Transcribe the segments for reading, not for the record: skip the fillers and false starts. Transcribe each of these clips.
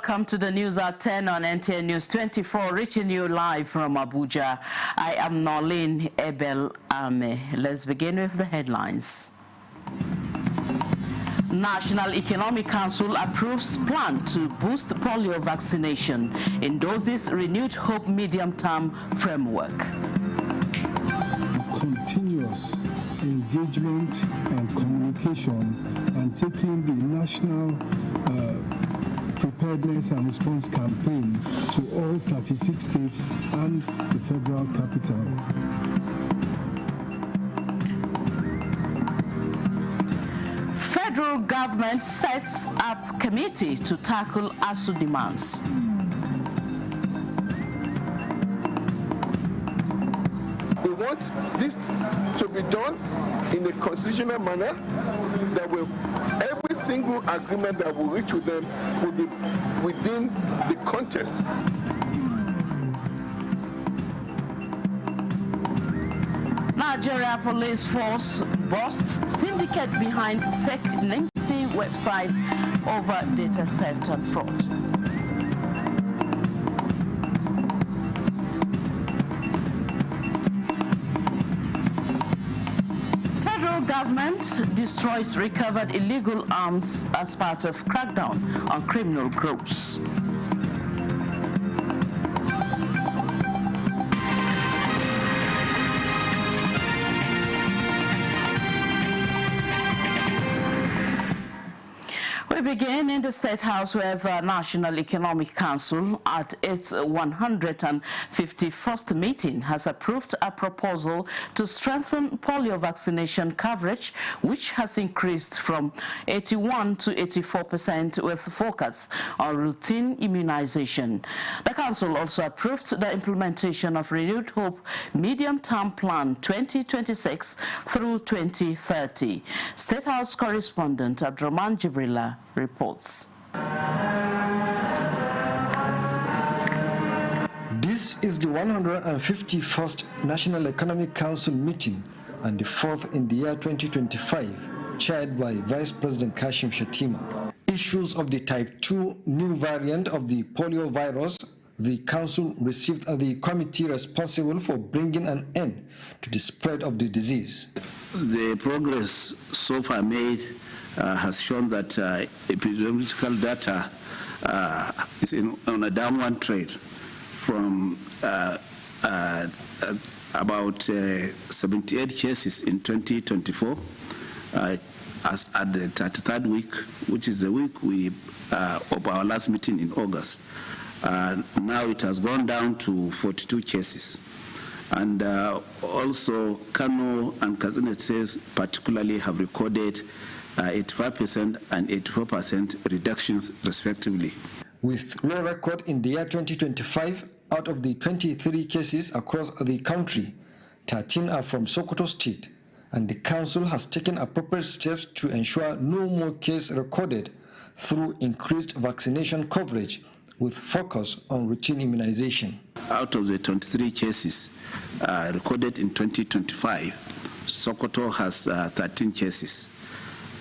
welcome to the news at 10 on NTN News 24, reaching you live from Abuja. I am Nolene Ebel Ame. Let's begin with the headlines. National Economic Council approves plan to boost polio vaccination, endorses renewed hope medium-term framework. Continuous engagement and communication and taking the national preparedness and response campaign to all 36 states and the federal capital. Federal government sets up committee to tackle ASU demands. We want this to be done in a constitutional manner that will every single agreement that we reach with them will be within the context. Nigeria Police Force busts syndicate behind fake NIMC website over data theft and fraud. Federal government destroys recovered illegal arms as part of crackdown on criminal groups. We begin in the State House, where the National Economic Council at its 151st meeting has approved a proposal to strengthen polio vaccination coverage, which has increased from 81 to 84% with focus on routine immunization. The Council also approved the implementation of Renewed Hope Medium-Term Plan 2026 through 2030. State House correspondent Abdurrahman Jibrila reports. This is the 151st National Economic Council meeting and the fourth in the year 2025, chaired by Vice President Kashim Shettima. Issues of the type 2 new variant of the polio virus, the Council received the committee responsible for bringing an end to the spread of the disease. The progress so far made has shown that epidemiological data is on a downward trend from about 78 cases in 2024 as at the 33rd week, which is the week of our last meeting in August. Now it has gone down to 42 cases. And also Kano and Katsina states particularly have recorded 85% and 84% reductions respectively. With low record in the year 2025, out of the 23 cases across the country, 13 are from Sokoto State, and the Council has taken appropriate steps to ensure no more cases recorded through increased vaccination coverage with focus on routine immunization. Out of the 23 cases recorded in 2025, Sokoto has 13 cases.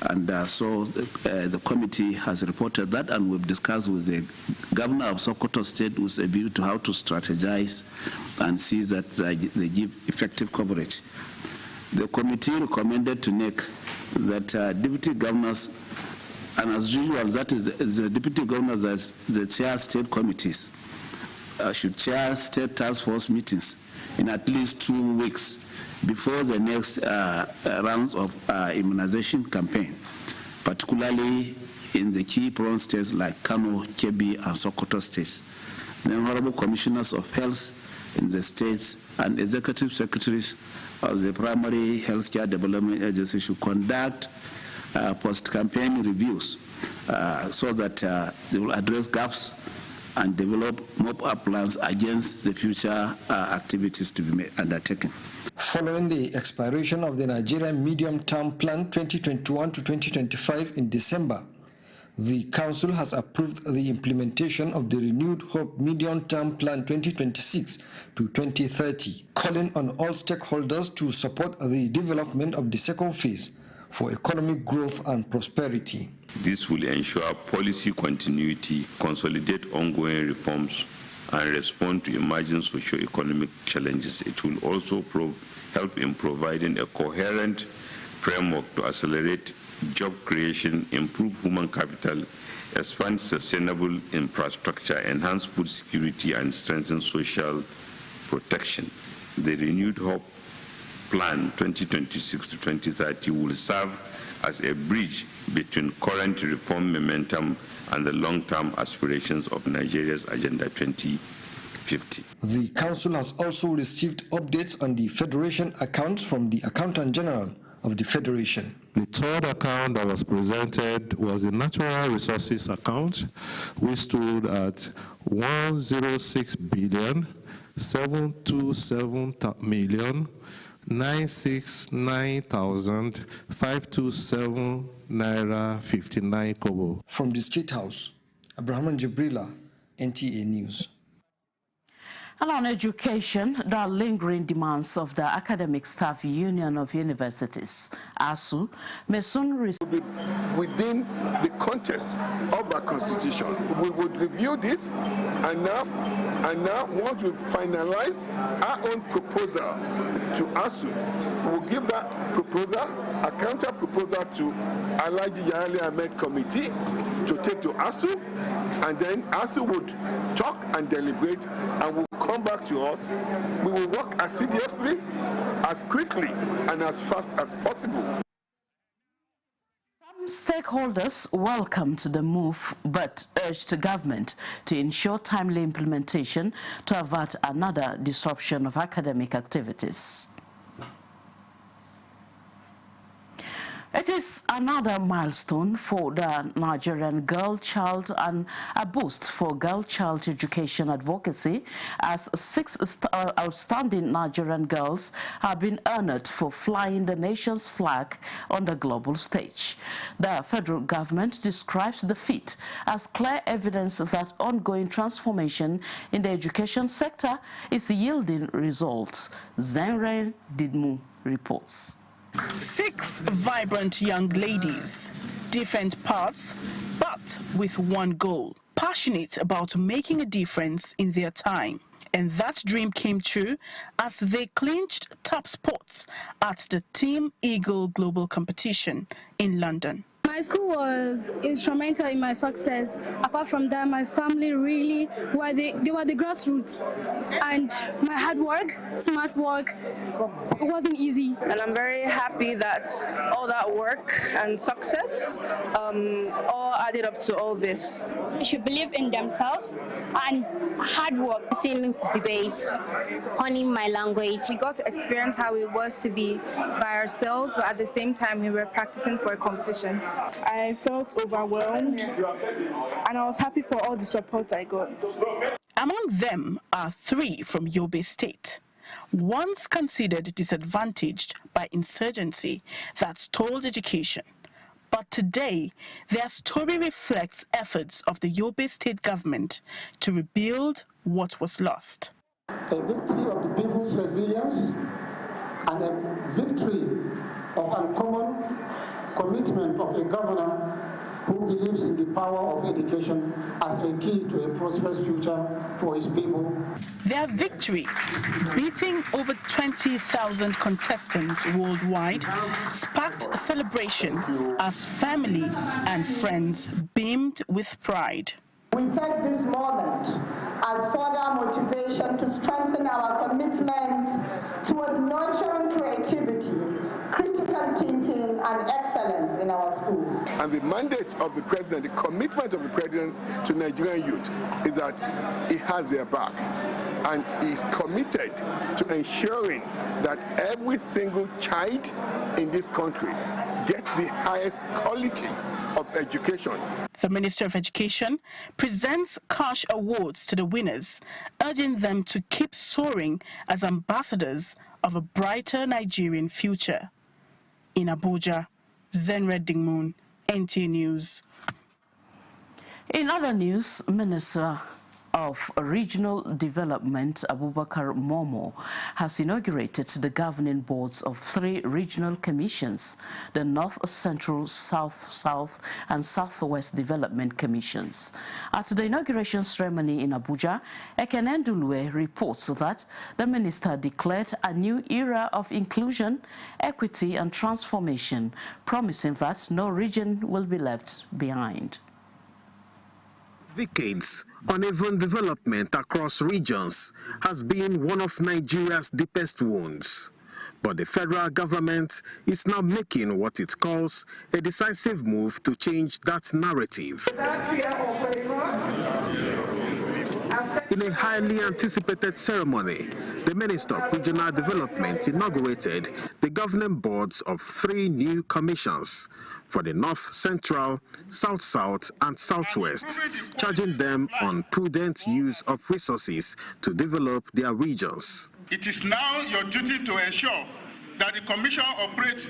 And so the committee has reported that, and we've discussed with the governor of Sokoto State with a view to how to strategize and see that they give effective coverage. The committee recommended to NEC that deputy governors, and as usual, that is the deputy governors as the chair state committees, should chair state task force meetings in at least 2 weeks before the next rounds of immunization campaign, particularly in the key prone states like Kano, Kebbi, and Sokoto states. The Honorable Commissioners of Health in the states and executive secretaries of the primary healthcare development agency should conduct post-campaign reviews so that they will address gaps and develop mop-up plans against the future activities to be undertaken. Following the expiration of the Nigerian Medium-Term Plan 2021 to 2025 in December, the Council has approved the implementation of the Renewed Hope Medium-Term Plan 2026 to 2030, calling on all stakeholders to support the development of the second phase, for economic growth and prosperity. This will ensure policy continuity, consolidate ongoing reforms, and respond to emerging socio-economic challenges. It will also help in providing a coherent framework to accelerate job creation, improve human capital, expand sustainable infrastructure, enhance food security, and strengthen social protection. The Renewed Hope Plan 2026 to 2030 will serve as a bridge between current reform momentum and the long-term aspirations of Nigeria's Agenda 2050. The Council has also received updates on the Federation accounts from the Accountant General of the Federation. The third account that was presented was the Natural Resources account, which stood at 1,067,727,969,527 naira 59 kobo. From the State House, Abraham Jibrila, NTA News. And on education, the lingering demands of the Academic Staff Union of Universities, ASU, may soon be within the context of our constitution. We would review this, and now once we finalize our own proposal to ASU, we will give that proposal, a counter proposal to Alhaji Yahya Ahmed Committee to take to ASU, and then ASU would talk and deliberate and will come back to us. We will work assiduously, as quickly and as fast as possible. Some stakeholders welcomed the move but urged the government to ensure timely implementation to avert another disruption of academic activities. It is another milestone for the Nigerian girl child and a boost for girl child education advocacy, as 6 outstanding Nigerian girls have been honored for flying the nation's flag on the global stage. The federal government describes the feat as clear evidence that ongoing transformation in the education sector is yielding results. Zenren Didmu reports. 6 vibrant young ladies, different paths, but with one goal, passionate about making a difference in their time. And that dream came true as they clinched top spots at the Team Eagle Global Competition in London. My school was instrumental in my success. Apart from that, my family really were they were the grassroots, and my hard work, smart work, it wasn't easy. And I'm very happy that all that work and success all added up to all this. They should believe in themselves and hard work. Still debate, honing my language. We got to experience how it was to be by ourselves, but at the same time we were practicing for a competition. I felt overwhelmed, and I was happy for all the support I got. Among them are 3 from Yobe State, once considered disadvantaged by insurgency that stalled education. But today, their story reflects efforts of the Yobe State government to rebuild what was lost. A victory of the people's resilience and a victory of uncommon commitment of a governor who believes in the power of education as a key to a prosperous future for his people. Their victory, beating over 20,000 contestants worldwide, sparked a celebration as family and friends beamed with pride. We take this moment as further motivation to strengthen our commitment towards nurturing creativity, critical thinking, and excellence in our schools. And the mandate of the president, the commitment of the president to Nigerian youth is that he has their back, and is committed to ensuring that every single child in this country gets the highest quality of education. The Minister of Education presents cash awards to the winners, urging them to keep soaring as ambassadors of a brighter Nigerian future. In Abuja, Zenred Dingmoon, NTA News. In other news, Minister of Regional Development, Abubakar Momo, has inaugurated the governing boards of 3 regional commissions, the North Central, South, and Southwest Development Commissions. At the inauguration ceremony in Abuja, Ekene Ndulue reports that the minister declared a new era of inclusion, equity, and transformation, promising that no region will be left behind. Decades, uneven development across regions has been one of Nigeria's deepest wounds. But the federal government is now making what it calls a decisive move to change that narrative. In a highly anticipated ceremony, the Minister of Regional Development inaugurated the governing boards of 3 new commissions for the North Central, South, and Southwest, charging them on prudent use of resources to develop their regions. It is now your duty to ensure that the Commission operates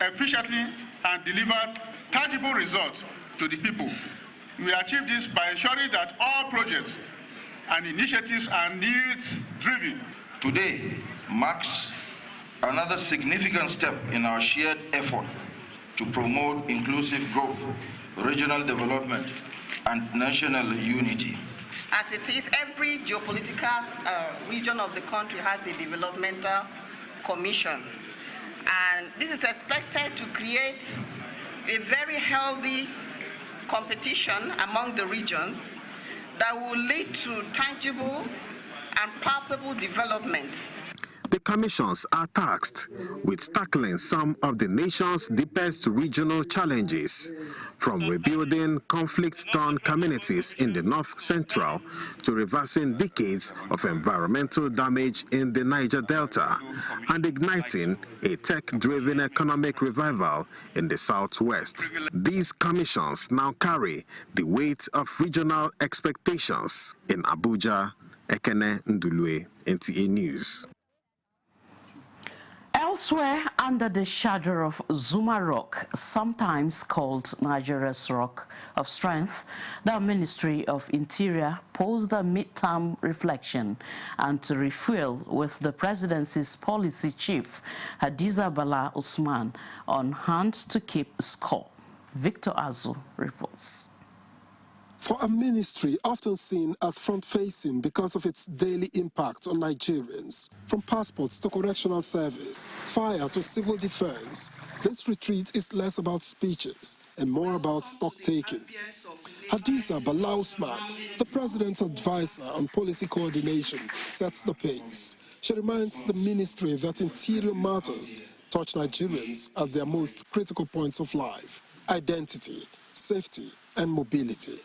efficiently and delivers tangible results to the people. We will achieve this by ensuring that all projects and initiatives are needs-driven. Today marks another significant step in our shared effort to promote inclusive growth, regional development, and national unity. As it is, every geopolitical region of the country has a developmental commission. And this is expected to create a very healthy competition among the regions that will lead to tangible and palpable development. The commissions are tasked with tackling some of the nation's deepest regional challenges, from rebuilding conflict-torn communities in the North Central to reversing decades of environmental damage in the Niger Delta and igniting a tech-driven economic revival in the Southwest. These commissions now carry the weight of regional expectations. In Abuja, Ekene Ndulue, NTA News. Elsewhere, under the shadow of Zuma Rock, sometimes called Nigeria's Rock of Strength, the Ministry of Interior posed a mid-term reflection and to refuel with the presidency's policy chief, Hadiza Bala Usman, on hand to keep score. Victor Azu reports. For a ministry often seen as front-facing because of its daily impact on Nigerians, from passports to correctional service, fire to civil defense, this retreat is less about speeches and more about stock-taking. Hadiza Bala Usman, the president's advisor on policy coordination, sets the pace. She reminds the ministry that interior matters touch Nigerians at their most critical points of life: identity, safety, and mobility.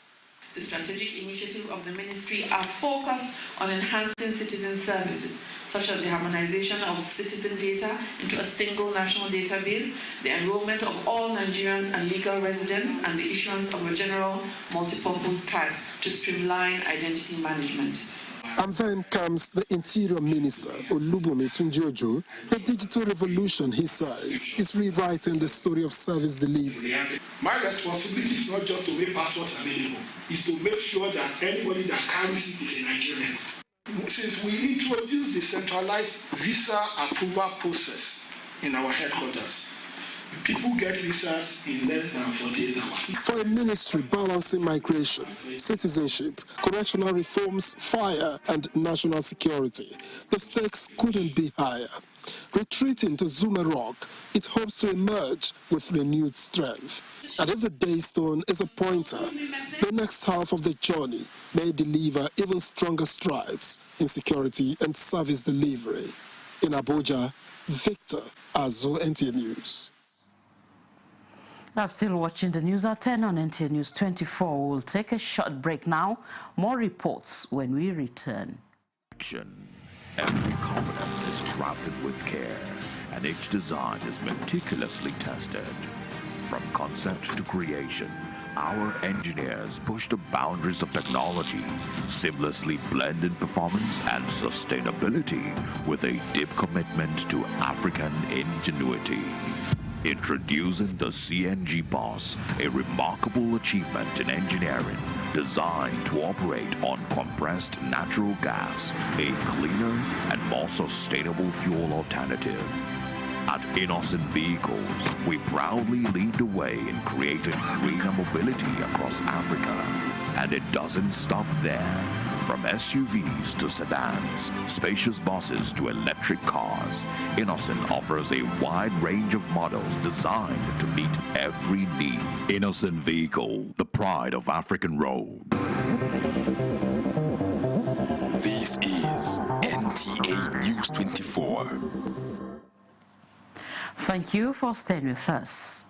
The strategic initiatives of the ministry are focused on enhancing citizen services, such as the harmonization of citizen data into a single national database, the enrollment of all Nigerians and legal residents, and the issuance of a general multipurpose card to streamline identity management. And then comes the Interior Minister, Olubunmi Tunji-Ojo. The digital revolution, he says, is rewriting the story of service delivery. My responsibility is not just to make passports available, it's to make sure that anybody that carries it is a Nigerian. Since we introduced the centralized visa approval process in our headquarters, people get visas in less than 48 hours. For a ministry balancing migration, citizenship, correctional reforms, fire, and national security, the stakes couldn't be higher. Retreating to Zuma Rock, it hopes to emerge with renewed strength. And if the Daystone is a pointer, the next half of the journey may deliver even stronger strides in security and service delivery. In Abuja, Victor Azu, NTA News. Now, still watching the news at 10 on NTA News 24. We'll take a short break now. More reports when we return. Every component is crafted with care, and each design is meticulously tested. From concept to creation, our engineers push the boundaries of technology, seamlessly blending performance and sustainability with a deep commitment to African ingenuity. Introducing the CNG Boss, a remarkable achievement in engineering designed to operate on compressed natural gas, a cleaner and more sustainable fuel alternative. At Innocent Vehicles, we proudly lead the way in creating greener mobility across Africa. And it doesn't stop there. From SUVs to sedans, spacious buses to electric cars, Innocent offers a wide range of models designed to meet every need. Innocent Vehicle, the pride of African road. This is NTA News 24. Thank you for staying with us.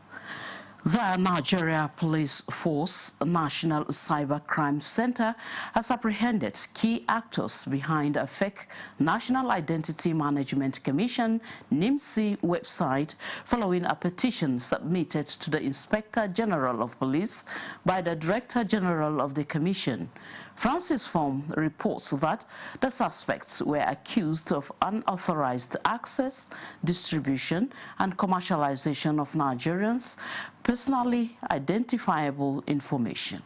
The Nigeria Police Force National Cybercrime Center has apprehended key actors behind a fake National Identity Management Commission (NIMC) website following a petition submitted to the Inspector General of Police by the Director General of the Commission. Francis Form reports that the suspects were accused of unauthorized access, distribution, and commercialization of Nigerians' personally identifiable information.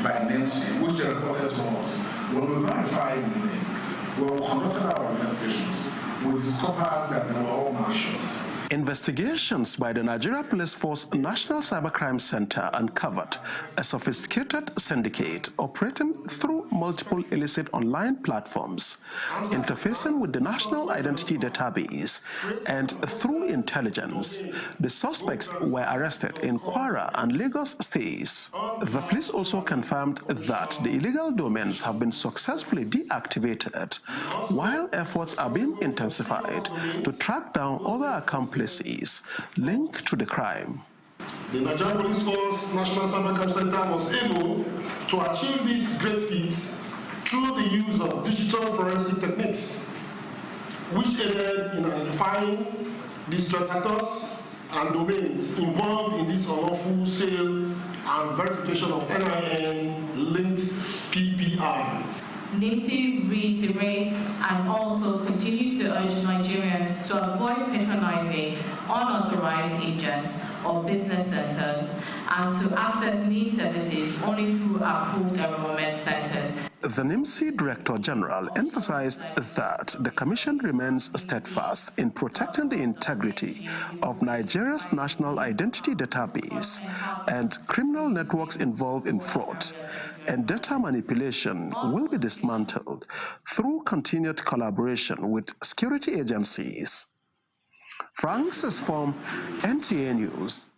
By NIMC, which the reported to us, when we verified the name, when we conducted our investigations, we discovered that they were all malicious. Investigations by the Nigeria Police Force National Cybercrime Center uncovered a sophisticated syndicate operating through multiple illicit online platforms, interfacing with the National Identity Database, and through intelligence. The suspects were arrested in Kwara and Lagos states. The police also confirmed that the illegal domains have been successfully deactivated, while efforts are being intensified to track down other accomplices linked to the crime. The Nigerian Police Force National Cybercrime Center was able to achieve these great feats through the use of digital forensic techniques, which aided in identifying these threat actors and domains involved in this unlawful sale and verification of NIN-linked PPI. NIMC reiterates and also continues to urge Nigerians to avoid patronizing unauthorized agents or business centers and to access NIN services only through approved enrollment centers. The NIMC Director General emphasized that the Commission remains steadfast in protecting the integrity of Nigeria's national identity database and criminal networks involved in fraud and data manipulation will be dismantled through continued collaboration with security agencies. Francis Form, NTA News.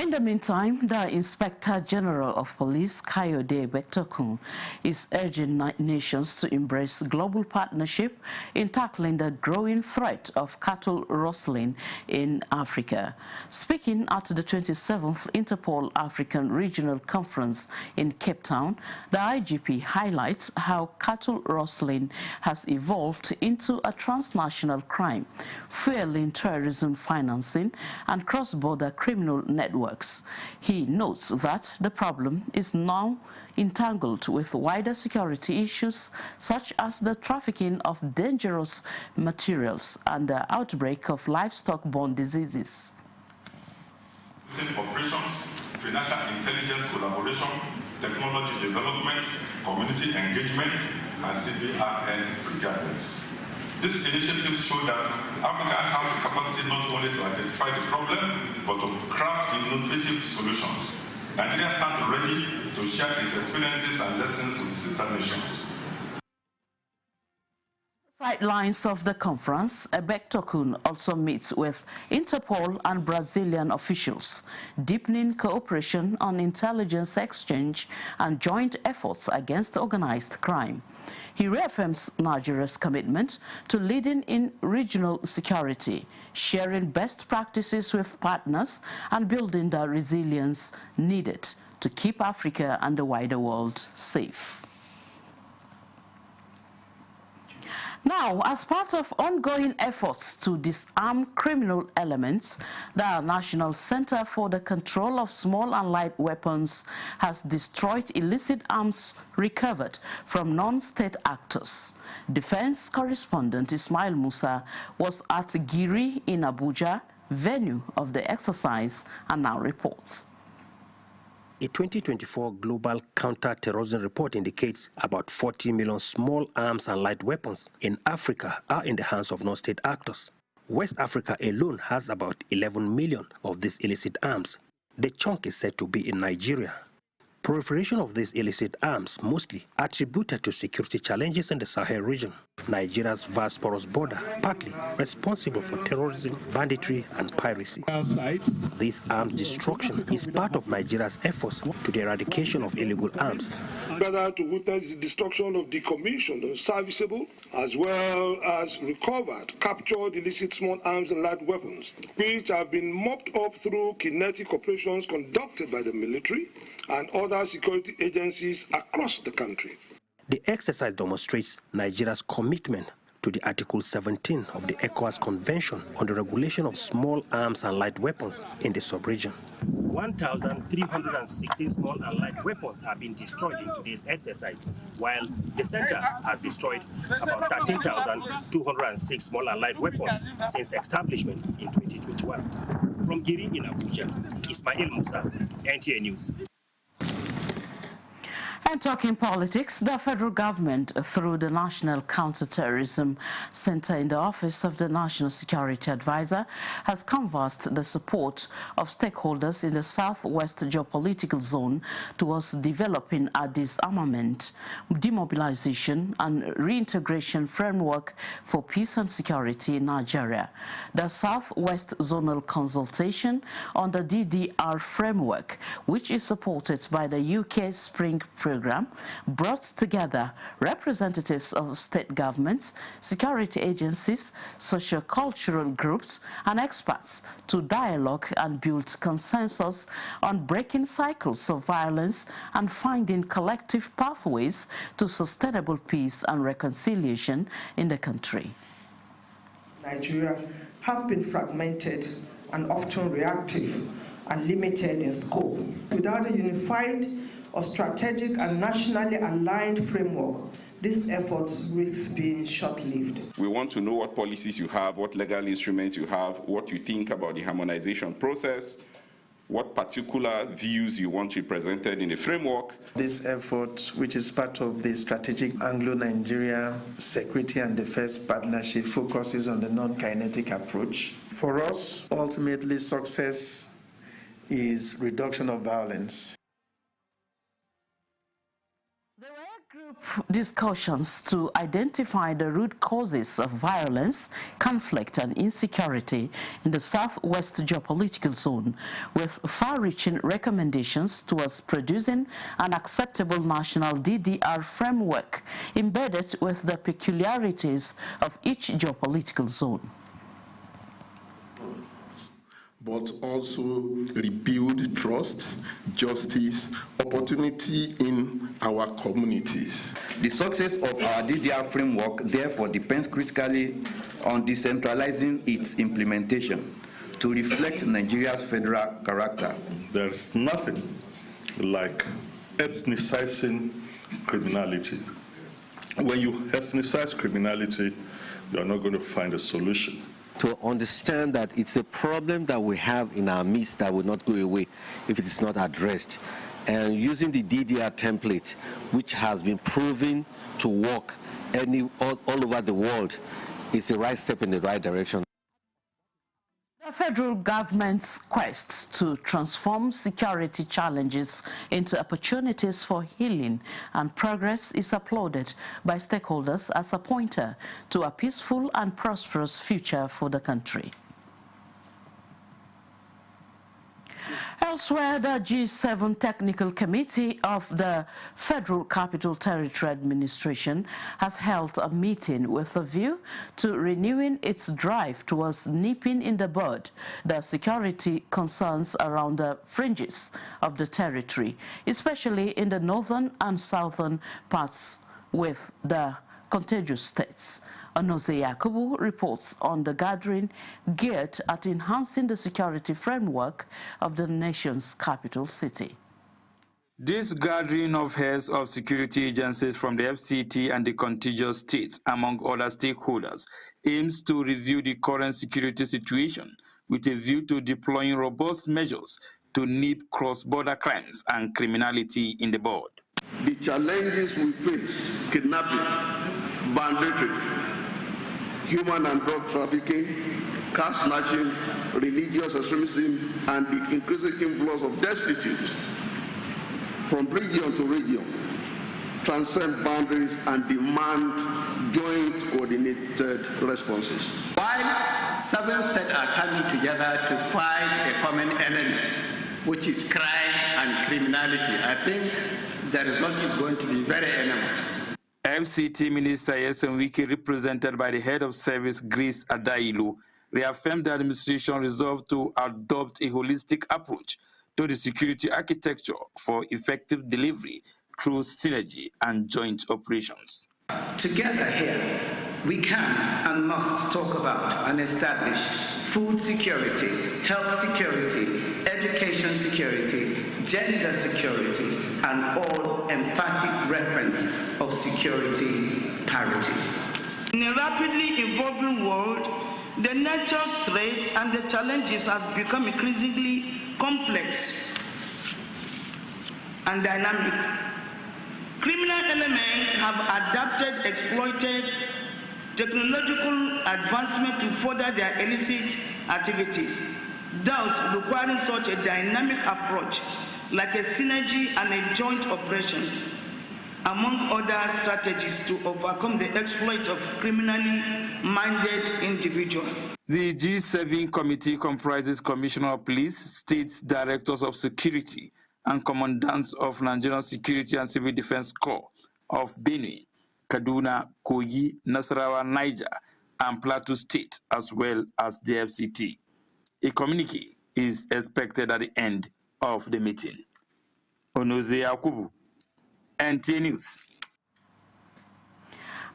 In the meantime, the Inspector General of Police, Kayode Bektokun, is urging nations to embrace global partnership in tackling the growing threat of cattle rustling in Africa. Speaking at the 27th Interpol African Regional Conference in Cape Town, the IGP highlights how cattle rustling has evolved into a transnational crime, fueling terrorism financing and cross-border criminal networks. He notes that the problem is now entangled with wider security issues such as the trafficking of dangerous materials and the outbreak of livestock-borne diseases. Operations, financial intelligence collaboration, technology development, community engagement, and CBRN preparedness. These initiatives show that Africa has the capacity not only to identify the problem, but to craft innovative solutions. Nigeria stands ready to share its experiences and lessons with sister nations. Sidelines of the conference, Bektokun also meets with Interpol and Brazilian officials, deepening cooperation on intelligence exchange and joint efforts against organized crime. He reaffirms Nigeria's commitment to leading in regional security, sharing best practices with partners, and building the resilience needed to keep Africa and the wider world safe. Now, as part of ongoing efforts to disarm criminal elements, the National Center for the Control of Small and Light Weapons has destroyed illicit arms recovered from non-state actors. Defense correspondent Ismail Musa was at Giri in Abuja, venue of the exercise, and now reports. A 2024 Global Counter-Terrorism report indicates about 40 million small arms and light weapons in Africa are in the hands of non-state actors. West Africa alone has about 11 million of these illicit arms. The chunk is said to be in Nigeria. Proliferation of these illicit arms mostly attributed to security challenges in the Sahel region. Nigeria's vast porous border, partly responsible for terrorism, banditry, and piracy. This arms destruction is part of Nigeria's efforts to the eradication of illegal arms. Better to witness the destruction of decommissioned and serviceable, as well as recovered, captured illicit small arms and light weapons, which have been mopped up through kinetic operations conducted by the military and other security agencies across the country. The exercise demonstrates Nigeria's commitment to the Article 17 of the ECOWAS Convention on the Regulation of Small Arms and Light Weapons in the sub-region. 1,316 small and light weapons have been destroyed in today's exercise, while the center has destroyed about 13,206 small and light weapons since establishment in 2021. From Giri in Abuja, Ismail Musa, NTA News. And talking politics, the federal government, through the National Counter-Terrorism Center in the Office of the National Security Advisor, has canvassed the support of stakeholders in the Southwest geopolitical zone towards developing a disarmament, demobilization, and reintegration framework for peace and security in Nigeria. The Southwest Zonal Consultation on the DDR framework, which is supported by the UK Spring Programme, brought together representatives of state governments, security agencies, socio-cultural groups, and experts to dialogue and build consensus on breaking cycles of violence and finding collective pathways to sustainable peace and reconciliation in the country. Nigeria have been fragmented and often reactive and limited in scope. Without a unified or strategic and nationally aligned framework, these efforts risk being short-lived. We want to know what policies you have, what legal instruments you have, what you think about the harmonization process, what particular views you want represented in the framework. This effort, which is part of the Strategic Anglo-Nigeria Security and Defense Partnership, focuses on the non-kinetic approach. For us, ultimately, success is reduction of violence. Discussions to identify the root causes of violence, conflict, and insecurity in the Southwest geopolitical zone, with far-reaching recommendations towards producing an acceptable national DDR framework embedded with the peculiarities of each geopolitical zone. But also rebuild trust, justice, opportunity in our communities. The success of our DDR framework therefore depends critically on decentralizing its implementation to reflect Nigeria's federal character. There's nothing like ethnicizing criminality. When you ethnicize criminality, you're not going to find a solution. To understand that it's a problem that we have in our midst that will not go away if it is not addressed. And using the DDR template, which has been proven to work all over the world, is the right step in the right direction. The federal government's quest to transform security challenges into opportunities for healing and progress is applauded by stakeholders as a pointer to a peaceful and prosperous future for the country. Elsewhere, the G7 Technical Committee of the Federal Capital Territory Administration has held a meeting with a view to renewing its drive towards nipping in the bud the security concerns around the fringes of the territory, especially in the northern and southern parts with the contiguous states. Onoze Yakubu reports on the gathering geared at enhancing the security framework of the nation's capital city. This gathering of heads of security agencies from the FCT and the contiguous states, among other stakeholders, aims to review the current security situation with a view to deploying robust measures to nip cross-border crimes and criminality in the bud. The challenges we face, kidnapping, banditry, human and drug trafficking, caste snatching, religious extremism, and the increasing influence of destitute from region to region transcend boundaries and demand joint coordinated responses. While 7 states are coming together to fight a common enemy, which is crime and criminality, I think the result is going to be very enormous. FCT Minister Nyesom Wike, represented by the head of service Grace Adailu, reaffirmed the administration resolved to adopt a holistic approach to the security architecture for effective delivery through synergy and joint operations. Together here, we can and must talk about and establish food security, health security, education security, gender security, and all emphatic reference of security parity. In a rapidly evolving world, the nature of threats and the challenges have become increasingly complex and dynamic. Criminal elements have adapted, exploited technological advancement to further their illicit activities, thus requiring such a dynamic approach like a synergy and a joint operations, among other strategies to overcome the exploits of criminally minded individuals. The G7 committee comprises Commissioner of Police, State Directors of Security, and Commandants of Nigerian Security and Civil Defense Corps of Benue, Kaduna, Kogi, Nasarawa, Niger, and Plateau State, as well as the FCT. A communique is expected at the end of the meeting. Onoze Yakubu, NTA News.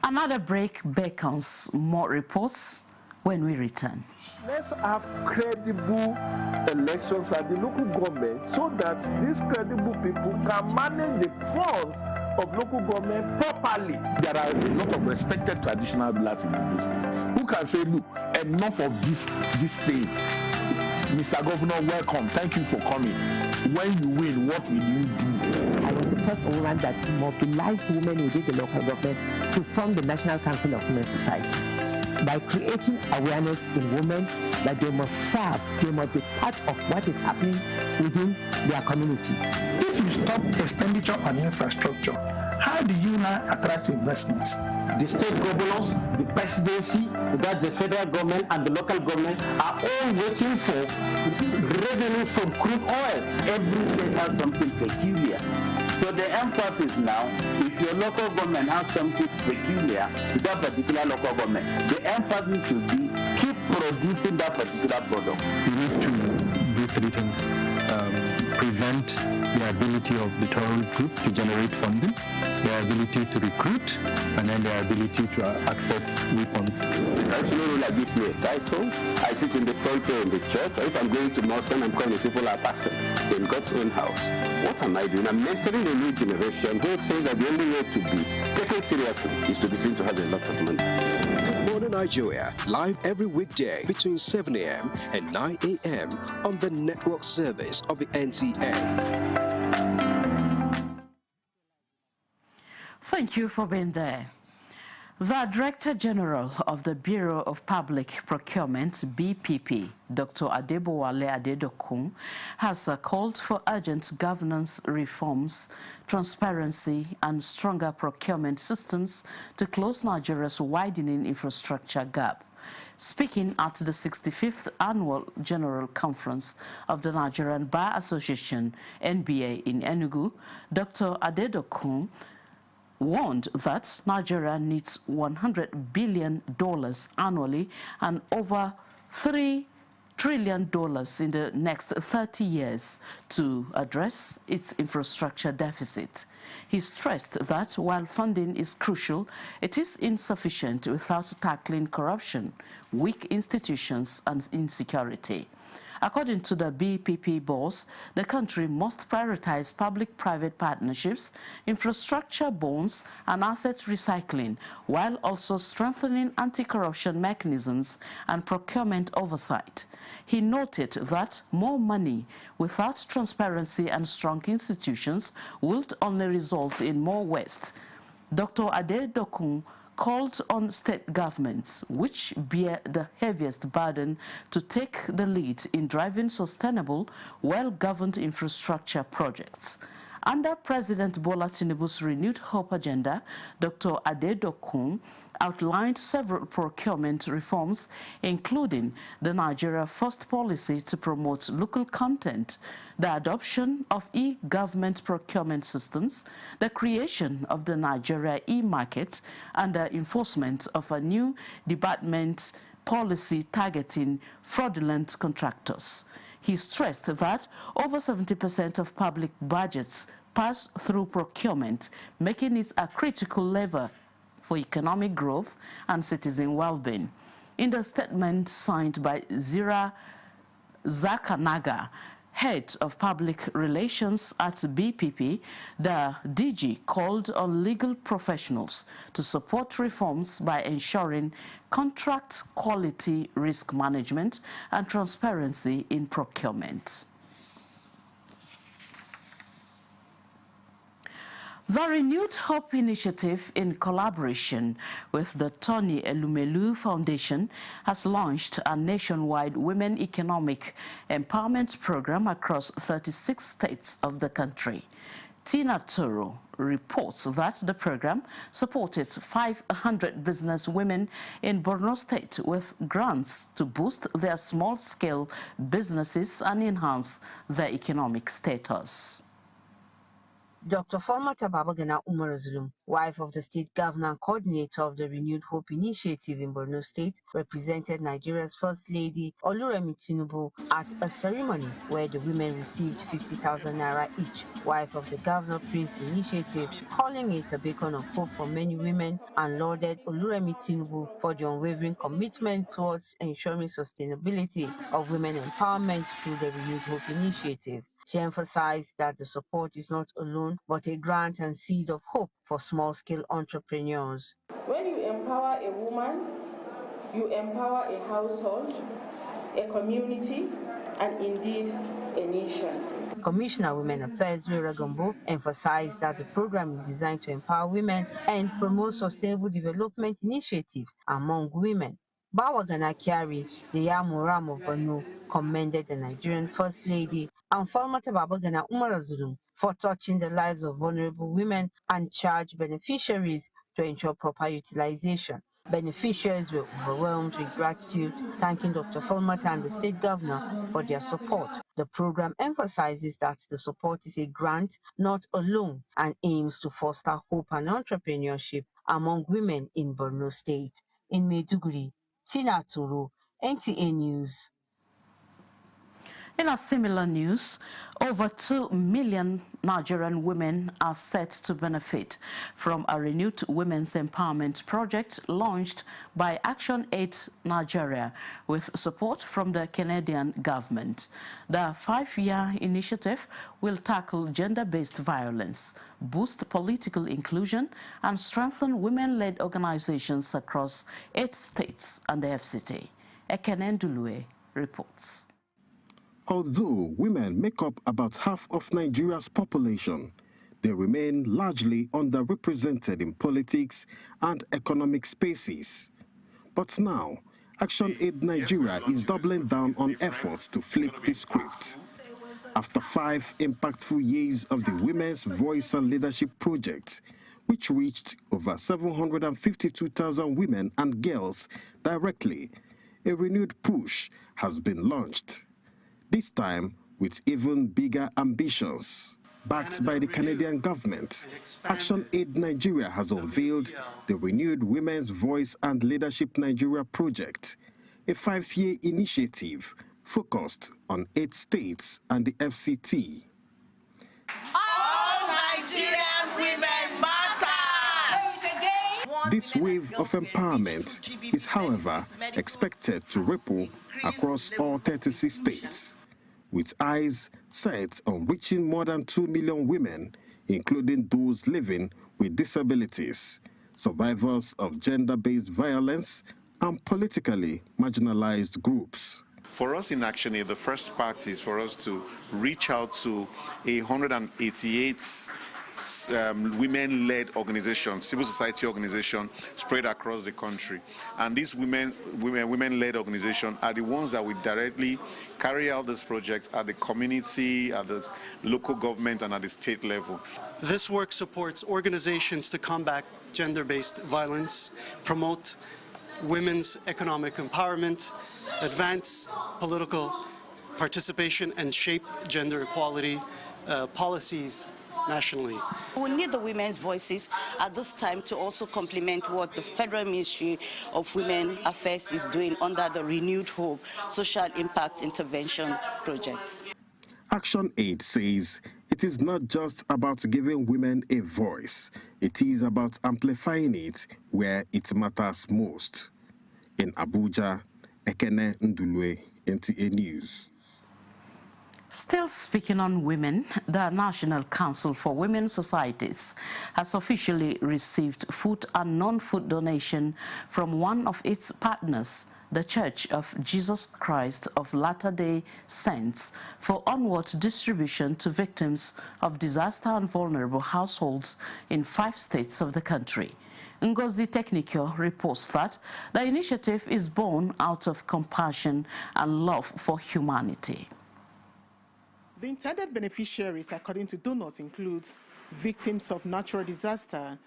Another break beckons more reports when we return. Let's have credible elections at the local government so that these credible people can manage the funds of local government properly. There are a lot of respected traditional rulers in the state who can say, look, enough of this thing. Mr. Governor, welcome. Thank you for coming. When you win, what will you do? I was the first woman that mobilized women within the local government to form the National Council of Women Society by creating awareness in women that they must serve, they must be part of what is happening within their community. If you stop expenditure on infrastructure, how do you now attract investments? The state governors, the presidency, that the federal government and the local government are all waiting for revenue from crude oil. Every state has something peculiar. So the emphasis now, if your local government has something peculiar to that particular local government, the emphasis should be keep producing that particular product. You need to do 3 things. Prevent the ability of the terrorist groups to generate funding, their ability to recruit, and then their ability to access weapons. I actually rule like this way. Title, I sit in the front row in the church, or if I'm going to Northern, I'm calling people are passing in God's own house. What am I doing? I'm mentoring a new generation who thinks that the only way to be taken seriously is to be seen to have a lot of money. Morning Nigeria, live every weekday between 7 a.m. and 9 a.m. on the network service of the NTA. Thank you for being there. The Director General of the Bureau of Public Procurement, BPP, Dr. Adebowale Adedokun, has called for urgent governance reforms, transparency, and stronger procurement systems to close Nigeria's widening infrastructure gap. Speaking at the 65th Annual General Conference of the Nigerian Bar Association, NBA, in Enugu, Dr. Adedokun warned that Nigeria needs $100 billion annually and over $3 trillion in the next 30 years to address its infrastructure deficit. He stressed that while funding is crucial, it is insufficient without tackling corruption, weak institutions, and insecurity. According to the BPP boss, the country must prioritize public-private partnerships, infrastructure bonds, and asset recycling, while also strengthening anti-corruption mechanisms and procurement oversight. He noted that more money without transparency and strong institutions will only result in more waste. Dr. Ade Dokun called on state governments, which bear the heaviest burden, to take the lead in driving sustainable, well-governed infrastructure projects. Under President Bola Tinubu's renewed hope agenda, Dr. Ade Dokun outlined several procurement reforms, including the Nigeria First policy to promote local content, the adoption of e-government procurement systems, the creation of the Nigeria e-market, and the enforcement of a new department policy targeting fraudulent contractors. He stressed that over 70% of public budgets pass through procurement, making it a critical lever for economic growth and citizen well-being. In the statement signed by Zira Zakanaga, head of public relations at BPP, the DG called on legal professionals to support reforms by ensuring contract quality, risk management, and transparency in procurement. The Renewed Hope Initiative, in collaboration with the Tony Elumelu Foundation, has launched a nationwide women economic empowerment program across 36 states of the country. Tina Toro reports that the program supported 500 business women in Borno State with grants to boost their small-scale businesses and enhance their economic status. Dr. Falmata Babagana Umar Zulum, wife of the state governor and coordinator of the Renewed Hope Initiative in Borno State, represented Nigeria's First Lady Oluremi Tinubu at a ceremony where the women received 50,000 naira each. Wife of the governor praised the initiative, calling it a beacon of hope for many women, and lauded Oluremi Tinubu for the unwavering commitment towards ensuring sustainability of women empowerment through the Renewed Hope Initiative. She emphasized that the support is not alone, but a grant and seed of hope for small-scale entrepreneurs. When you empower a woman, you empower a household, a community, and indeed a nation. Commissioner Women Affairs Vera Gambo emphasized that the program is designed to empower women and promote sustainable development initiatives among women. Bawagana Kyari, the Yamuram of Borno, commended the Nigerian First Lady and Falmata Babagana Umar Zulum for touching the lives of vulnerable women and charged beneficiaries to ensure proper utilization. Beneficiaries were overwhelmed with gratitude, thanking Dr. Falmata and the state governor for their support. The program emphasizes that the support is a grant, not a loan, and aims to foster hope and entrepreneurship among women in Borno State. In Maiduguri, Tina Turu, NTA News. In a similar news, over 2 million Nigerian women are set to benefit from a renewed women's empowerment project launched by Action Aid Nigeria with support from the Canadian government. The 5-year initiative will tackle gender-based violence, boost political inclusion, and strengthen women-led organizations across 8 states and the FCT. Ekene Ndulue reports. Although women make up about half of Nigeria's population, they remain largely underrepresented in politics and economic spaces. But now, Action Aid Nigeria is doubling down on efforts to flip the script. After 5 impactful years of the Women's Voice and Leadership Project, which reached over 752,000 women and girls directly, a renewed push has been launched. This time with even bigger ambitions. Backed by the Canadian government, Action Aid Nigeria has unveiled the renewed Women's Voice and Leadership Nigeria project, a 5-year initiative focused on 8 states and the FCT. All Nigerian women matter! This wave of empowerment is, however, expected to ripple across all 36 states, with eyes set on reaching more than 2 million women, including those living with disabilities, survivors of gender-based violence, and politically marginalized groups. For us in Action Aid, the first part is for us to reach out to 188 women-led organizations, civil society organizations spread across the country. And these women-led organizations are the ones that will directly carry out these projects at the community, at the local government, and at the state level. This work supports organizations to combat gender-based violence, promote women's economic empowerment, advance political participation, and shape gender equality policies nationally. We need the women's voices at this time to also complement what the Federal Ministry of Women Affairs is doing under the Renewed Hope Social Impact Intervention projects. Action Aid says it is not just about giving women a voice, it is about amplifying it where it matters most. In Abuja, Ekene Ndulwe, NTA News. Still speaking on women, the National Council for Women Societies has officially received food and non-food donation from one of its partners, the Church of Jesus Christ of Latter-day Saints, for onward distribution to victims of disaster and vulnerable households in 5 states of the country. Ngozi Technical reports that the initiative is born out of compassion and love for humanity. The intended beneficiaries, according to donors, include victims of natural disaster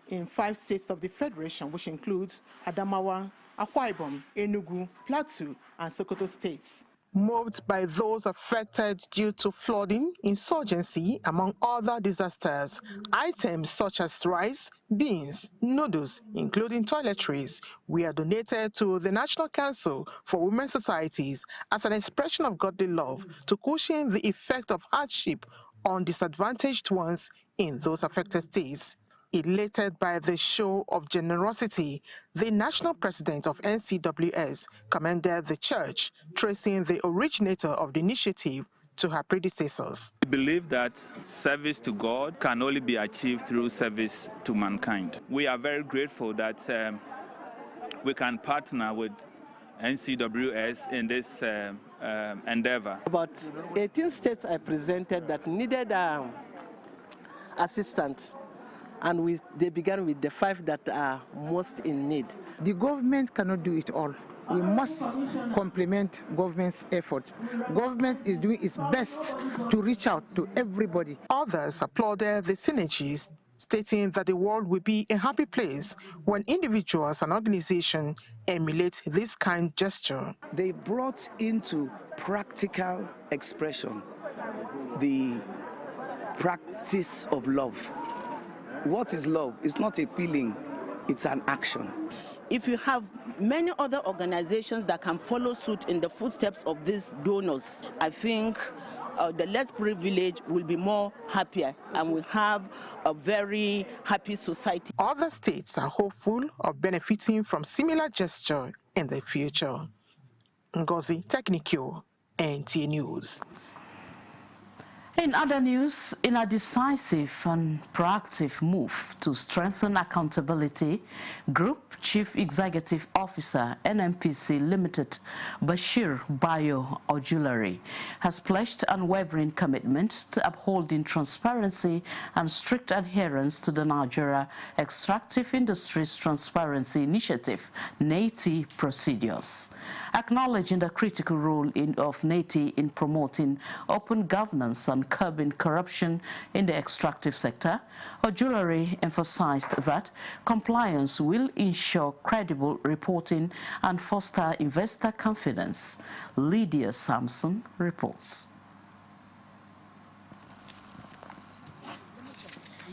in 5 states of the Federation, which includes Adamawa, Akwa Ibom, Enugu, Plateau, and Sokoto states. Moved by those affected due to flooding, insurgency, among other disasters, items such as rice, beans, noodles, including toiletries, were donated to the National Council for Women Societies as an expression of godly love to cushion the effect of hardship on disadvantaged ones in those affected states. Elated by the show of generosity, the national president of NCWS commended the church, tracing the originator of the initiative to her predecessors. We believe that service to God can only be achieved through service to mankind. We are very grateful that we can partner with NCWS in this endeavor. About 18 states I presented that needed assistance, and they began with the 5 that are most in need. The government cannot do it all. We must complement government's effort. Government is doing its best to reach out to everybody. Others applauded the synergies, stating that the world will be a happy place when individuals and organizations emulate this kind gesture. They brought into practical expression the practice of love. What is love? It's not a feeling, it's an action. If you have many other organizations that can follow suit in the footsteps of these donors, I think the less privileged will be more happier and will have a very happy society. Other states are hopeful of benefiting from similar gesture in the future. Ngozi Technical, NTA News. In other news, in a decisive and proactive move to strengthen accountability, Group Chief Executive Officer, NNPC Limited, Bashir Bayo Ojulari, has pledged unwavering commitment to upholding transparency and strict adherence to the Nigeria Extractive Industries Transparency Initiative, NETI procedures. Acknowledging the critical role of NETI in promoting open governance and curbing corruption in the extractive sector, Ojulari emphasized that compliance will ensure credible reporting and foster investor confidence. Lydia Sampson reports.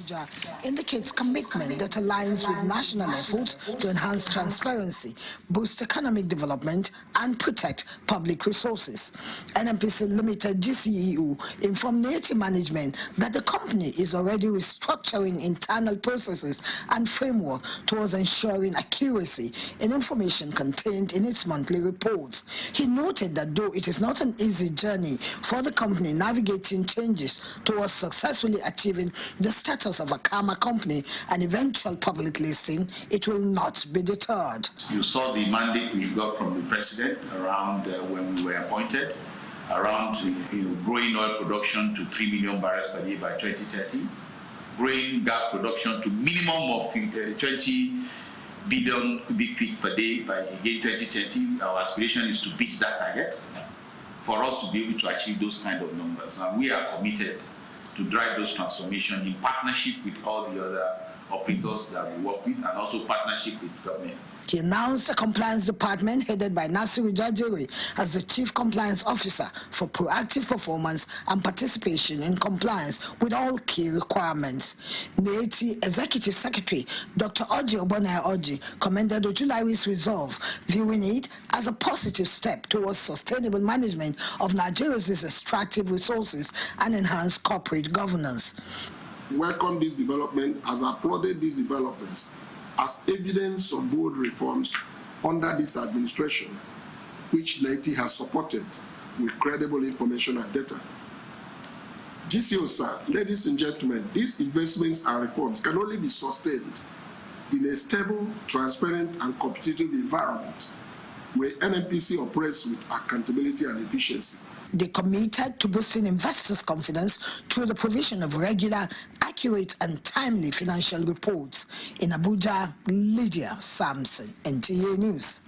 Abuja indicates commitment that aligns with national efforts to enhance transparency, boost economic development, and protect public resources. NNPC Limited GCEU informed Neti management that the company is already restructuring internal processes and framework towards ensuring accuracy in information contained in its monthly reports. He noted that though it is not an easy journey for the company navigating changes towards successfully achieving the status of a Karma company and eventual public listing, it will not be deterred. You saw the mandate we got from the president around when we were appointed, around growing oil production to 3 million barrels per day by 2030, growing gas production to minimum of 20 billion cubic feet per day by again 2030. Our aspiration is to beat that target for us to be able to achieve those kind of numbers. And we are committed to drive those transformations in partnership with all the other operators that we work with and also partnership with government. He announced a compliance department headed by Nasiru Jajiri as the Chief Compliance Officer for proactive performance and participation in compliance with all key requirements. Neti Executive Secretary Dr. Oji Obonai Oji commended Ojulari's resolve, viewing it as a positive step towards sustainable management of Nigeria's extractive resources and enhanced corporate governance. Welcome this development, has applauded these developments as evidence of bold reforms under this administration, which Neti has supported with credible information and data. GCO, sir, ladies and gentlemen, these investments and reforms can only be sustained in a stable, transparent, and competitive environment where NNPC operates with accountability and efficiency. They committed to boosting investors' confidence through the provision of regular, accurate, and timely financial reports. In Abuja, Lydia Sampson, NTA News.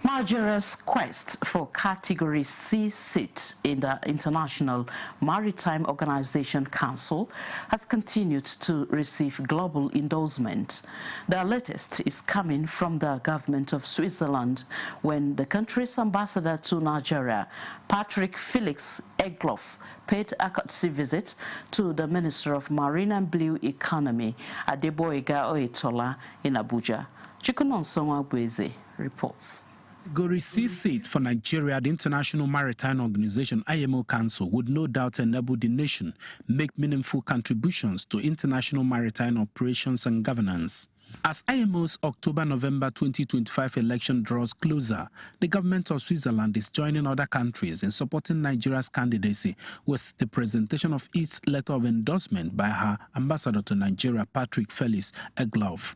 Nigeria's quest for Category C seat in the International Maritime Organization Council has continued to receive global endorsement. The latest is coming from the government of Switzerland when the country's ambassador to Nigeria, Patrick Felix Egloff, paid a courtesy visit to the Minister of Marine and Blue Economy, Adeboyega Oyetola, in Abuja. Chikunonsonwa Bweze reports. Category C seat for Nigeria at the International Maritime Organization IMO Council would no doubt enable the nation make meaningful contributions to international maritime operations and governance. As IMO's October-November 2025 election draws closer, the government of Switzerland is joining other countries in supporting Nigeria's candidacy with the presentation of its letter of endorsement by her ambassador to Nigeria, Patrick Felix Egloff.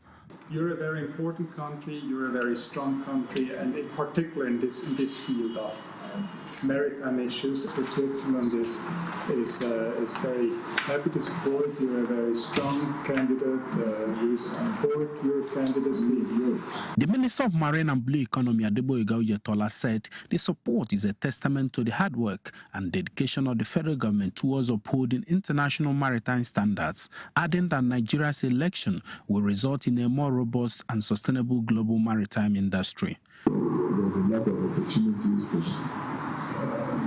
You're a very important country, you're a very strong country, and in particular in this field of maritime issues. So Switzerland is very happy to support. You're a very strong candidate who support your candidacy. The Minister of Marine and Blue Economy, Adeboyega Oyetola, said the support is a testament to the hard work and dedication of the federal government towards upholding international maritime standards, adding that Nigeria's election will result in a more robust and sustainable global maritime industry. There's a lot of opportunities for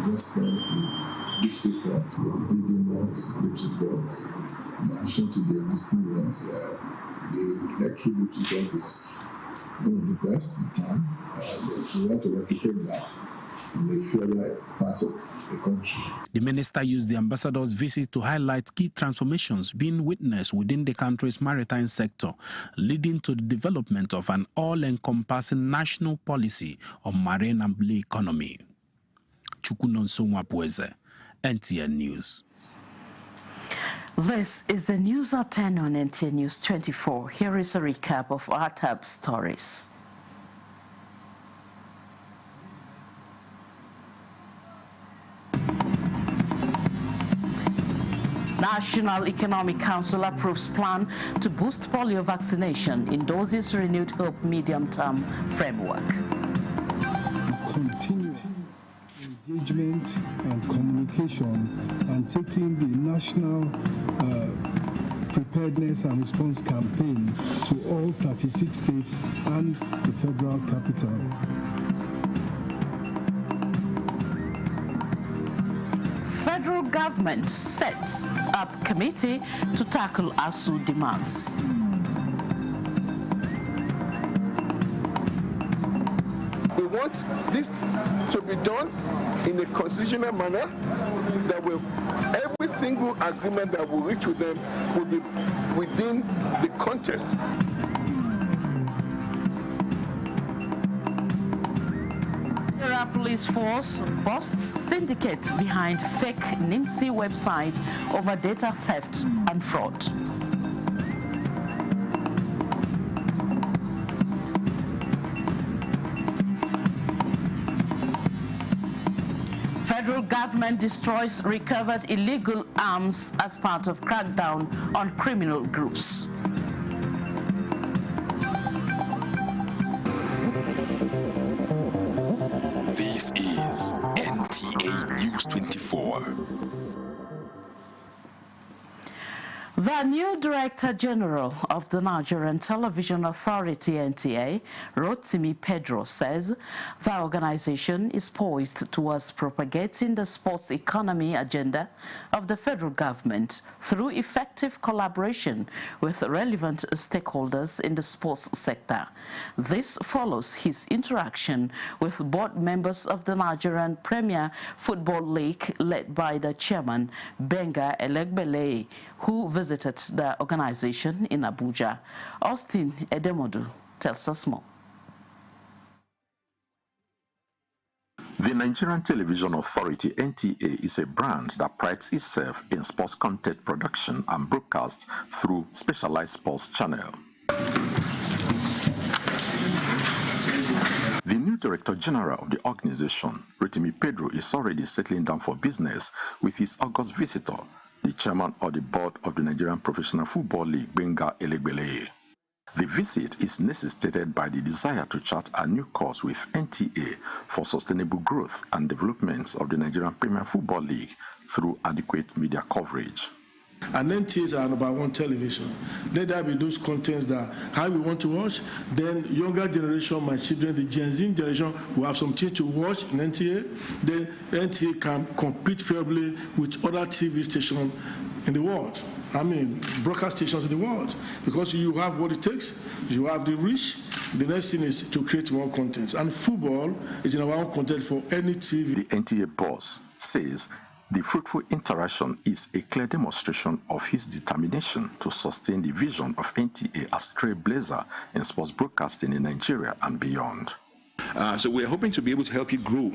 investment in deep sea port. We are building more deep sea ports in addition to the existing ones. The Lekki deep sea port is one of the best in town. We want to replicate that in the further parts of the country. The minister used the ambassador's visit to highlight key transformations being witnessed within the country's maritime sector, leading to the development of an all-encompassing national policy on marine and blue economy. Chukunonsonwa Bweze, NTN News. This is the news at 10 on NTN News 24. Here is a recap of our top stories. National Economic Council approves plan to boost polio vaccination, endorses renewed hope medium-term framework. Continue engagement and communication and taking the national preparedness and response campaign to all 36 states and the federal capital. Federal government government sets up committee to tackle ASUU demands. We want this to be done in a constitutional manner that will every single agreement that we reach with them will be within the context. Nigeria Police Force busts syndicate behind fake NIMSI website over data theft and fraud. Federal government destroys recovered illegal arms as part of crackdown on criminal groups. This is NTA News 24. The new Director General of the Nigerian Television Authority, NTA, Rotimi Pedro, says the organization is poised towards propagating the sports economy agenda of the federal government through effective collaboration with relevant stakeholders in the sports sector. This follows his interaction with board members of the Nigerian Premier Football League led by the chairman, Benga Elegbele, who visited the organization in Abuja. Austin Edemodu tells us more. The Nigerian Television Authority, NTA, is a brand that prides itself in sports content production and broadcast through specialized sports channel. The new Director General of the organization, Rotimi Pedro, is already settling down for business with his August visitor, the chairman of the board of the Nigerian Professional Football League, Benga Elegbele. The visit is necessitated by the desire to chart a new course with NTA for sustainable growth and development of the Nigerian Premier Football League through adequate media coverage. And NTA is our #1 television. Let there be those contents that how we want to watch. Then younger generation, my children, the Gen Z generation, will have something to watch in NTA. Then NTA can compete fairly with other TV stations in the world. I mean, broadcast stations in the world. Because you have what it takes, you have the reach. The next thing is to create more content. And football is in our own content for any TV. The NTA boss says the fruitful interaction is a clear demonstration of his determination to sustain the vision of NTA as trailblazer in sports broadcasting in Nigeria and beyond. So we're hoping to be able to help you grow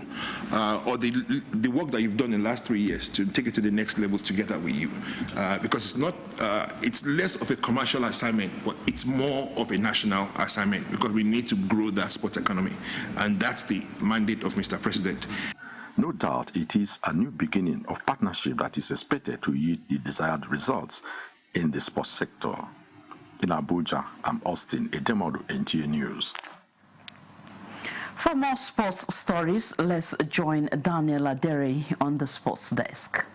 or the work that you've done in the last 3 years to take it to the next level together with you. Because it's not, it's less of a commercial assignment, but it's more of a national assignment because we need to grow that sports economy. And that's the mandate of Mr. President. No doubt it is a new beginning of partnership that is expected to yield the desired results in the sports sector. In Abuja, I'm Austin Edemodu, NTA News. For more sports stories, let's join Daniel Adere on the sports desk.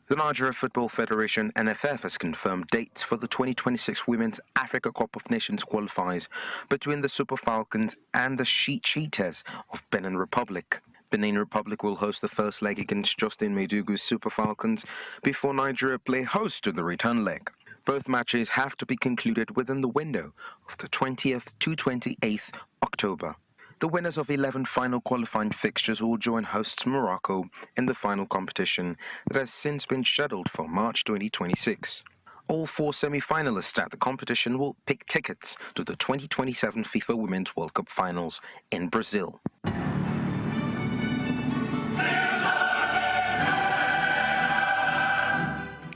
The Nigeria Football Federation, NFF, has confirmed dates for the 2026 Women's Africa Cup of Nations qualifiers between the Super Falcons and the Cheetahs of Benin Republic. Benin Republic will host the first leg against Justin Madugu's Super Falcons before Nigeria play host to the return leg. Both matches have to be concluded within the window of the 20th to 28th October. The winners of 11 final qualifying fixtures will join hosts Morocco in the final competition that has since been scheduled for March 2026. All 4 semi-finalists at the competition will pick tickets to the 2027 FIFA Women's World Cup Finals in Brazil.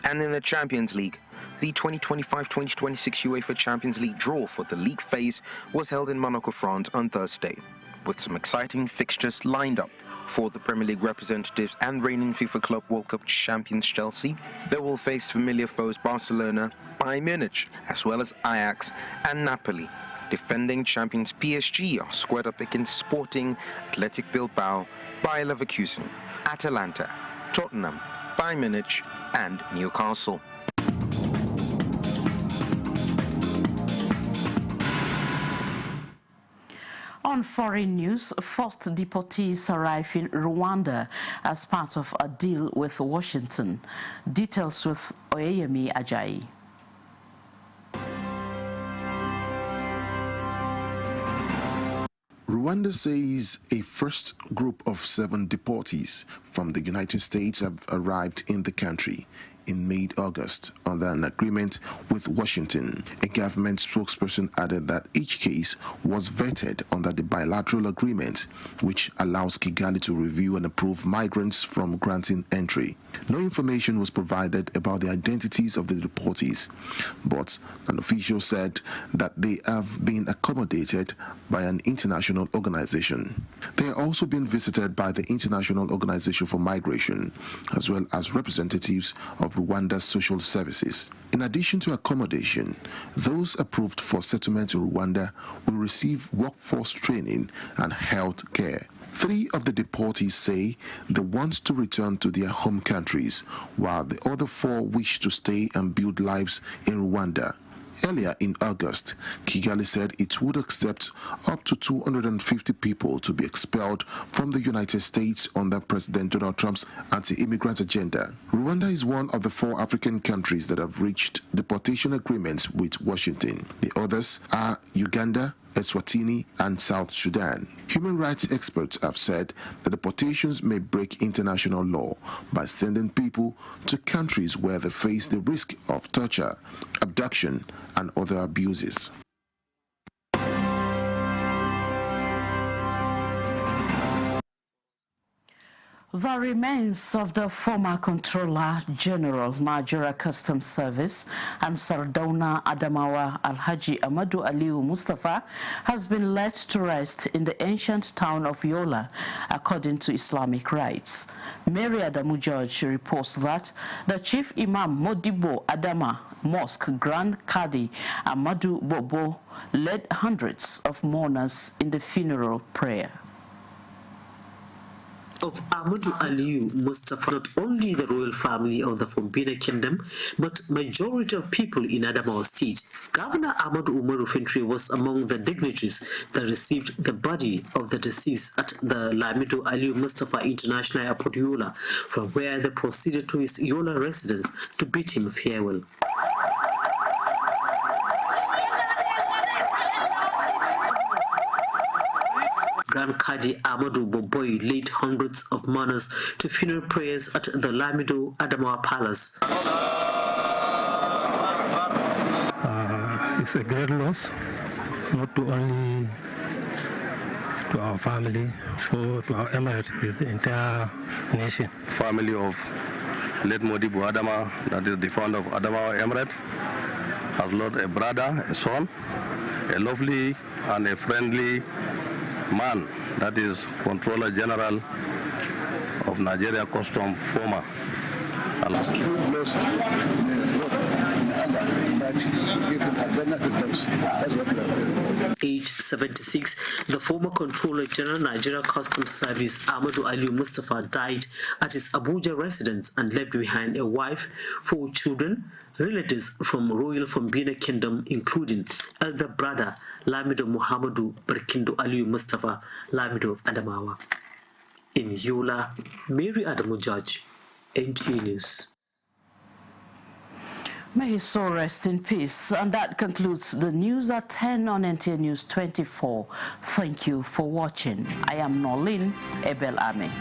And in the Champions League, the 2025-2026 UEFA Champions League draw for the league phase was held in Monaco, France on Thursday, with some exciting fixtures lined up for the Premier League representatives and reigning FIFA Club World Cup champions Chelsea. They will face familiar foes Barcelona, Bayern Munich, as well as Ajax and Napoli. Defending champions PSG are squared up against Sporting, Athletic Bilbao, Bayer Leverkusen, Atalanta, Tottenham, Bayern Munich and Newcastle. On foreign news, forced deportees arrive in Rwanda as part of a deal with Washington. Details with Oyeyemi Ajayi. Rwanda says a first group of 7 deportees from the United States have arrived in the country in mid-August under an agreement with Washington. A government spokesperson added that each case was vetted under the bilateral agreement, which allows Kigali to review and approve migrants from granting entry. No information was provided about the identities of the deportees, but an official said that they have been accommodated by an international organization. They are also being visited by the International Organization for Migration, as well as representatives of Rwanda's social services. In addition to accommodation, those approved for settlement in Rwanda will receive workforce training and health care. 3 of the deportees say they want to return to their home countries, while the other 4 wish to stay and build lives in Rwanda. Earlier in August, Kigali said it would accept up to 250 people to be expelled from the United States under President Donald Trump's anti-immigrant agenda. Rwanda is one of the 4 African countries that have reached deportation agreements with Washington. The others are Uganda, Eswatini, and South Sudan. Human rights experts have said that deportations may break international law by sending people to countries where they face the risk of torture, abduction, and other abuses. The remains of the former Controller General, Nigeria Customs Service, and Sardauna Adamawa Alhaji Amadu Aliyu Mustafa has been laid to rest in the ancient town of Yola, according to Islamic rites. Mary Adamu George reports that the Chief Imam Modibo Adama Mosque Grand Qadi Amadu Bobo led hundreds of mourners in the funeral prayer. Of Amadu Aliyu Mustafa, not only the royal family of the Fombina Kingdom, but majority of people in Adamawa State. Governor Ahmadu Umaru Fintri was among the dignitaries that received the body of the deceased at the Lamido Aliyu Mustafa International Airport, Yola, from where they proceeded to his Yola residence to bid him farewell. Grand Qadi Amadou Boboy led hundreds of mourners to funeral prayers at the Lamido Adamawa Palace. It's a great loss, not only to our family or to our emirate, it's the entire nation. Family of late Modibo Adama, that is the founder of Adamawa Emirate, has lost a brother, a son, a lovely and a friendly man, that is Controller General of Nigeria Customs, former. Age 76, the former Controller General Nigeria Customs Service Amadu Aliyu Mustafa died at his Abuja residence and left behind a wife, 4 children, relatives from royal Fombina Kingdom, including elder brother Lamido Muhammadu Barkindo Aliyu Mustafa Lamido of Adamawa. In Yola, Mary Adamu Judge, NTA News. May his soul rest in peace. And that concludes the news at 10 on NTA News 24. Thank you for watching. I am Nolin Ebel Ame.